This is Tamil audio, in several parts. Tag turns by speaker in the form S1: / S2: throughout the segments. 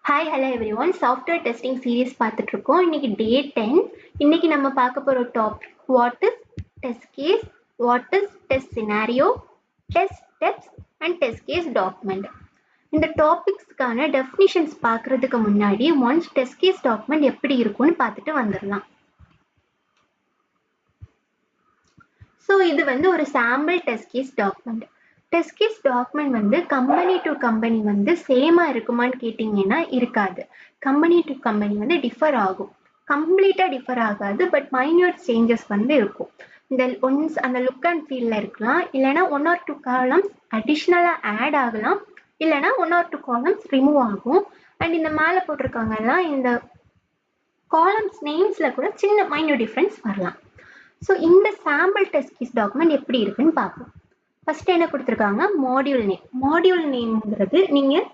S1: Hi hello everyone. Software testing series பார்த்துட்டு இருக்கோம். இன்னைக்கு டே 10. இன்னைக்கு நம்ம பார்க்க போகிற topic what is test case, what is test scenario, test steps and test case document. இந்த டாபிக்ஸ்க்கான டெஃபினிஷன்ஸ் பார்க்கறதுக்கு முன்னாடி ஒன்ஸ் டெஸ்ட் கேஸ் டாக்குமெண்ட் எப்படி இருக்கும்னு பார்த்துட்டு வந்துடலாம். ஸோ இது ஒரு sample test case document. Test case document company to company சேமா இருக்குமான்னு கேட்டிங்கன்னா இருக்காது. கம்பெனி டு கம்பெனி டிஃபர் ஆகும். கம்ப்ளீட்டாக டிஃபர் ஆகாது, பட் மைன்யூட் சேஞ்சஸ் இருக்கும். இந்த ஒன்ஸ் அந்த லுக் அண்ட் ஃபீல்ல இருக்கலாம், இல்லைனா 1 or 2 காலம்ஸ் அடிஷ்னலாக ஆட் ஆகலாம், இல்லைனா 1 or 2 காலம்ஸ் ரிமூவ் ஆகும். அண்ட் இந்த மேலே போட்டிருக்காங்கன்னா இந்த காலம்ஸ் நேம்ஸில் கூட சின்ன மைன்யூட் டிஃப்ரென்ஸ் வரலாம். ஸோ இந்த சாம்பிள் டெஸ்ட் கேஸ் டாக்குமெண்ட் எப்படி இருக்குன்னு பார்ப்போம். ஃபர்ஸ்ட் என்ன கொடுத்துருக்காங்க, மாடியூல் நேம். மாடியூல் நேம்ங்கிறது நீங்கள்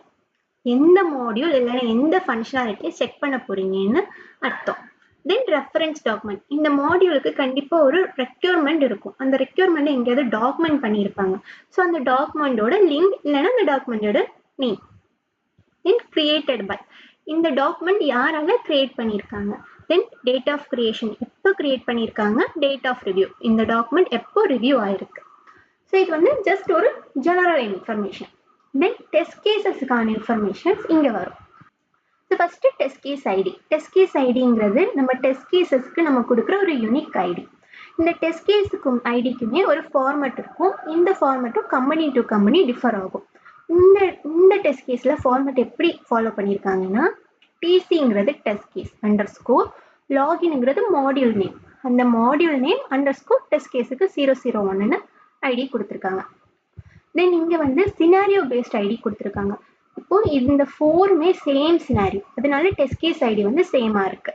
S1: எந்த மாடியூல் இல்லைன்னா எந்த ஃபங்க்ஷனாலிட்டியை செக் பண்ண போறீங்கன்னு அர்த்தம். தென் ரெஃபரன்ஸ் டாக்குமெண்ட். இந்த மாடியூலுக்கு கண்டிப்பாக ஒரு ரெக்யூர்மெண்ட் இருக்கும். அந்த ரெக்யூர்மெண்ட் எங்கேயாவது டாக்குமெண்ட் பண்ணியிருப்பாங்க. ஸோ அந்த டாக்குமெண்டோட லிங்க் இல்லைன்னா அந்த டாக்குமெண்டோட நேம். Then created by. இந்த டாக்குமெண்ட் யாரால கிரியேட் பண்ணியிருக்காங்க. தென் டேட் ஆஃப் கிரியேஷன், எப்போ கிரியேட் பண்ணியிருக்காங்க. டேட் ஆஃப் ரிவ்யூ, இந்த டாக்குமெண்ட் எப்போ ரிவ்யூ ஆயிருக்கு. ஸோ இது ஜஸ்ட் ஒரு ஜெனரல் இன்ஃபர்மேஷன். தென் டெஸ்ட் கேசஸ்க்கான இன்ஃபர்மேஷன்ஸ் இங்கே வரும். So first test case ID. Test case ஐடிங்கிறது நம்ம டெஸ்ட் கேசஸ்க்கு நம்ம கொடுக்குற ஒரு யூனிக் ஐடி. இந்த டெஸ்ட் கேஸுக்கும் ஐடிக்குமே ஒரு ஃபார்மேட் இருக்கும். இந்த ஃபார்மேட்டும் கம்பெனி டு கம்பெனி டிஃபர் ஆகும். இந்த டெஸ்ட் கேஸில் ஃபார்மேட் எப்படி ஃபாலோ பண்ணியிருக்காங்கன்னா, டிசிங்கிறது டெஸ்ட் கேஸ் _ லாகின்ங்கிறது மாடியூல் நேம். அந்த மாடியூல் நேம் _ டெஸ்ட் கேஸுக்கு 001ன்னு ஐடி கொடுத்துருக்காங்க. தென் இங்கே சினாரியோ பேஸ்ட் ஐடி கொடுத்துருக்காங்க. இப்போ இந்த 4மே சேம் சினாரியோ, அதனால டெஸ்ட் கேஸ் ஐடி சேமா இருக்கு.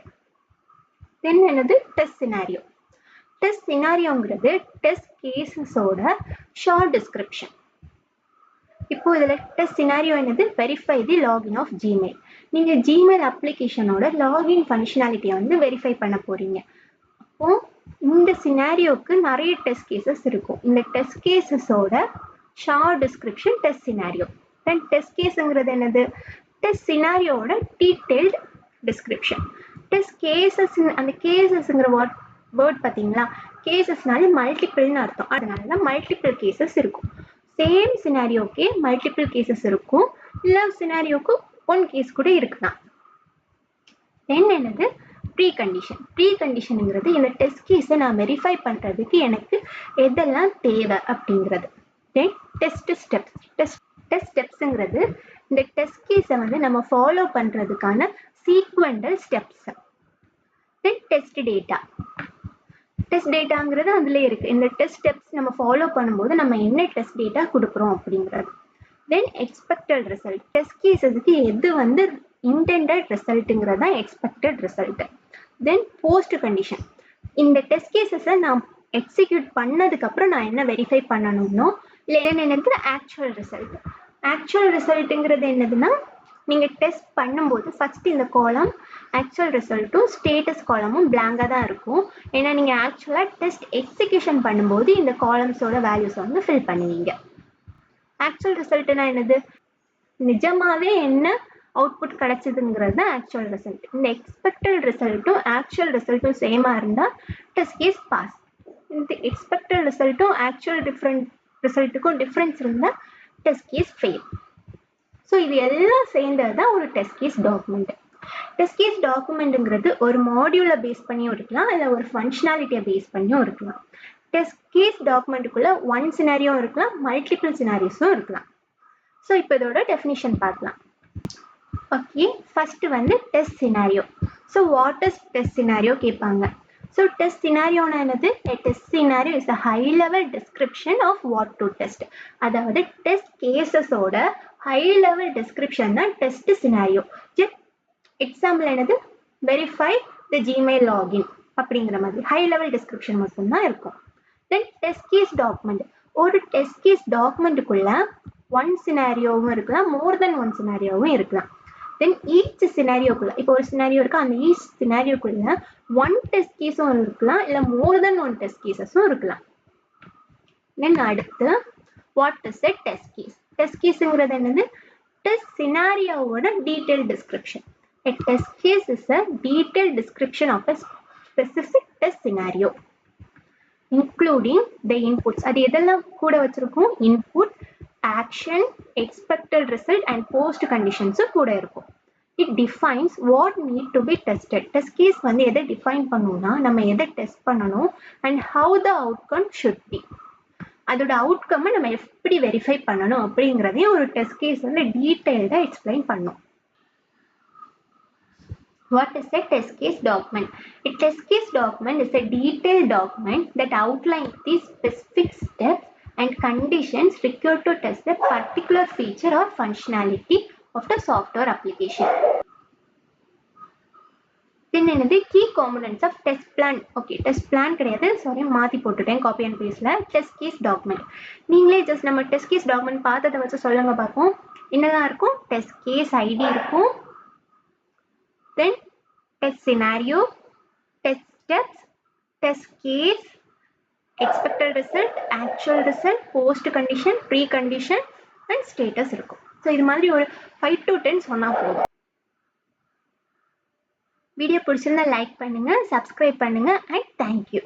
S1: தென் என்னது டெஸ்ட் சினாரியோ. டெஸ்ட் சினாரியோங்கிறது டெஸ்ட் கேசஸோட ஷார்ட் டிஸ்கிரிப்ஷன். இப்போ இதில் டெஸ்ட் சினாரியோ என்னது, verify the login of Gmail. நீங்கள் ஜிமெயில் அப்ளிகேஷனோட லாகின் ஃபங்க்ஷனாலிட்டியை வெரிஃபை பண்ண போறீங்க. அப்போ இந்த சினாரியோக்கு நிறைய டெஸ்ட் கேசஸ் இருக்கும். இந்த டெஸ்ட் கேசஸோட short description test scenario. Then test கேஸுங்கிறது என்னது, டெஸ்ட் சினாரியோட டீட்டெயில்டு டிஸ்கிரிப்ஷன். டெஸ்ட் கேசஸ், அந்த கேசஸ்ங்கிற வேர்ட் பார்த்தீங்களா, கேசஸ்னாலே மல்டிபிள்னு அர்த்தம். அதனால தான் மல்டிபிள் கேசஸ் இருக்கும். சேம் சினாரியோக்கே மல்டிபிள் கேசஸ் இருக்கும், இல்லை சினாரியோக்கு 1 கேஸ் கூட இருக்கலாம். தென் என்னது ப்ரீ கண்டிஷன். ப்ரீ கண்டிஷனுங்கிறது இந்த டெஸ்ட் கேஸை நான் வெரிஃபை பண்ணுறதுக்கு எனக்கு எதெல்லாம் தேவை அப்படிங்கிறது. தென் டெஸ்ட் ஸ்டெப்ஸ். டெஸ்ட் ஸ்டெப்ஸுங்கிறது இந்த டெஸ்ட் கேஸை நம்ம ஃபாலோ பண்ணுறதுக்கான சீக்வெண்டல் ஸ்டெப்ஸ். தென் டெஸ்ட் டேட்டா. டெஸ்ட் டேட்டாங்கிறது அதில் இருக்குது. இந்த டெஸ்ட் ஸ்டெப்ஸ் நம்ம ஃபாலோ பண்ணும்போது நம்ம என்ன டெஸ்ட் டேட்டா கொடுக்குறோம் அப்படிங்கிறது. தென் எக்ஸ்பெக்டட் ரிசல்ட். டெஸ்ட் கேஸஸுக்கு எது இன்டெண்டட் ரிசல்ட்டுங்கிறது தான் எக்ஸ்பெக்டட் ரிசல்ட். தென் போஸ்ட் கண்டிஷன். இந்த டெஸ்ட் கேஸஸை நான் எக்ஸிக்யூட் பண்ணதுக்கப்புறம் நான் என்ன வெரிஃபை பண்ணணும்னோ இல்லை என்னது ஆக்சுவல் ரிசல்ட். ஆக்சுவல் ரிசல்ட்டுங்கிறது என்னதுன்னா, நீங்கள் டெஸ்ட் பண்ணும்போது ஃபஸ்ட் இந்த காலம் ஆக்சுவல் ரிசல்ட்டும் ஸ்டேட்டஸ் காலமும் பிளாங்காக தான் இருக்கும். ஏன்னா நீங்கள் ஆக்சுவலாக டெஸ்ட் எக்ஸிக்யூஷன் பண்ணும்போது இந்த காலம்ஸோட வேல்யூஸை ஃபில் பண்ணுவீங்க. ஆக்சுவல் ரிசல்ட்னா என்னது, நிஜமாவே என்ன அவுட்புட் கிடைச்சதுங்கிறது தான் ஆக்சுவல் ரிசல்ட். இந்த எக்ஸ்பெக்டட் ரிசல்ட்டும் ஆக்சுவல் ரிசல்ட்டும் சேமா இருந்தால் டெஸ்ட் கேஸ் பாஸ். இந்த எக்ஸ்பெக்டட் ரிசல்ட்டும் ஆக்சுவல் ரிசல்ட்டுக்கும் டிஃப்ரென்ஸ் இருந்தால் டெஸ்ட் கேஸ் ஃபெயில். ஸோ இது எல்லாம் சேர்ந்தது தான் ஒரு test case document. Test case டாக்குமெண்ட்டுங்கிறது ஒரு மாடியூலை பேஸ் பண்ணியும் இருக்கலாம், இல்லை ஒரு ஃபங்க்ஷனாலிட்டியை பேஸ் பண்ணியும் இருக்கலாம். டெஸ்ட் கேஸ் டாக்குமெண்ட்டுக்குள்ள 1 சினாரியோ இருக்கலாம், மல்டிபிள் சினாரியோஸும் இருக்கலாம். ஸோ இப்போ இதோட டெஃபினிஷன் பார்க்கலாம். Okay, first test scenario. So what is test scenario கேட்பாங்க. ஸோ டெஸ்ட் சினாரியோனா என்னது, test scenario is a high level description of what to test. அதாவது டெஸ்ட் கேசஸோட ஹை லெவல் டிஸ்கிரிப்ஷன் தான் டெஸ்ட் சினாரியோ. எக்ஸாம்பிள் என்னது, வெரிஃபை தி ஜிமெயில் லாகின் அப்படிங்கிற மாதிரி ஹை லெவல் டிஸ்கிரிப்ஷன் மட்டும்தான் இருக்கும். Then test case document. ஒரு டெஸ்ட் கேஸ் டாக்குமெண்ட்டுக்குள்ள 1 சினாரியோவும் இருக்கலாம், மோர் தென் 1 சினாரியோவும் இருக்கலாம். தென் ஈச் சினாரியோக்குள்ள, இப்போ ஒரு சினாரியோ இருக்கு, அந்த ஈச் சினாரியோக்குள்ள 1 டெஸ்ட் கேஸும் இருக்கலாம், இல்லை மோர் தென் 1 டெஸ்ட் கேசஸும் இருக்கலாம். தென் அடுத்து what is a test case. Test கேஸுங்கிறது என்னது, test scenario ஓட detailed description. A test case is a detailed description of a specific test scenario, including the inputs. அது எதெல்லாம் கூட வச்சிருக்கும்? Input, action, expected result and post conditions கூட இருக்கும். It defines what need to be tested. Test case வந்து எதை define பண்ணும்னா நம்ம எதை test பண்ணணும் and how the outcome should be. அதோட அவுட்கம் நம்ம எப்படி வெரிஃபை பண்ணணும் அப்படிங்கிறதையும் ஒரு டெஸ்ட் கேஸ் வந்து டீடைல்டா எக்ஸ்பிளைன் பண்ணும். What is a test case document? A test case document is a detailed document that outlines the specific steps and conditions required to test a particular feature or functionality of the software application. Then another key components of test plan. Okay, test plan கிடையாது, சாரி மாத்தி போட்டுட்டேன் காப்பி அண்ட் பேஸ்ட்ல. டெஸ்ட் கேஸ் டாக்குமெண்ட் நீங்களே ஜஸ்ட் நம்ம டெஸ்ட் கேஸ் டாக்குமெண்ட் பார்த்ததை வச்சு சொல்லுங்க பார்ப்போம். என்னதான் இருக்கும்? டெஸ்ட் கேஸ் ஐடி இருக்கும், then test scenario, test steps, test case, expected result, actual result, post condition, pre condition and status இருக்கும். ஸோ இது மாதிரி ஒரு 5 to 10 சொன்னா போதும். வீடியோ பிடிச்சிருந்தா லைக் பண்ணுங்க, சப்ஸ்கிரைப் பண்ணுங்க அண்ட் தேங்க்யூ.